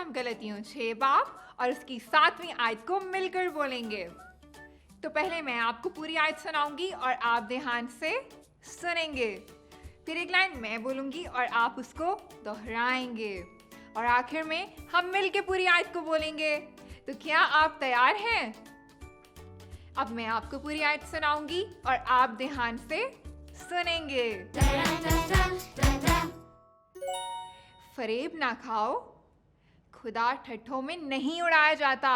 हम गलतियों 6 बाब और उसकी 7वीं आयत को मिलकर बोलेंगे। तो पहले मैं आपको पूरी आयत सुनाऊंगी और आप ध्यान से सुनेंगे। फिर एक लाइन मैं बोलूंगी और आप उसको दोहराएंगे और आखिर में हम मिलकर पूरी आयत को बोलेंगे। तो क्या आप तैयार हैं? अब मैं आपको पूरी आयत सुनाऊंगी और आप ध्यान से सुनेंगे। फरेब ना खाओ, खुदा ठट्ठों में नहीं उड़ाया जाता,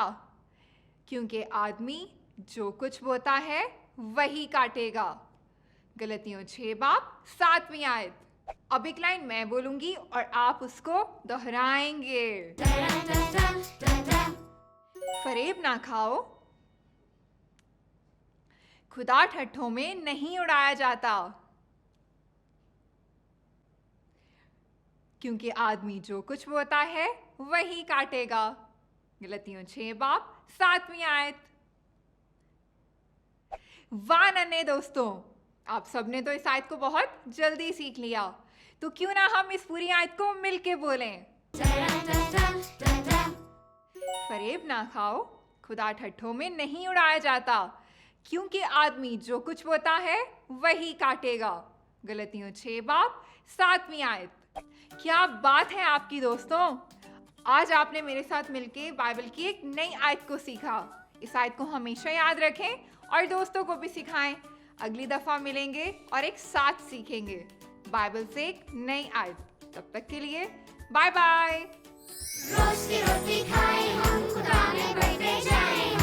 क्योंकि आदमी जो कुछ बोता है वही काटेगा। गलतियों 6 बाब 7वीं आयत। अब एक लाइन मैं बोलूंगी और आप उसको दोहराएंगे। फरेब ना खाओ, खुदा ठट्ठों में नहीं उड़ाया जाता, क्योंकि आदमी जो कुछ बोता है वही काटेगा। गलतियों 6 बाब 7वीं आयत। वाह नन्हे दोस्तों, आप सबने तो इस आयत को बहुत जल्दी सीख लिया। तो क्यों ना हम इस पूरी आयत को मिलके बोलें। फरेब ना खाओ, खुदा ठट्ठों में नहीं उड़ाया जाता, क्योंकि आदमी जो कुछ बोता है वही काटेगा। गलतियों 6 बाब 7वीं आयत। क्या बात है आपकी दोस्तों, आज आपने मेरे साथ मिलके बाइबल की एक नई आयत को सीखा। इस आयत को हमेशा याद रखें और दोस्तों को भी सिखाएं। अगली दफा मिलेंगे और एक साथ सीखेंगे बाइबल से एक नई आयत। तब तक के लिए बाय बाय। रोज की रोटी खाएं हम, खुदा में बढ़ते जाएं।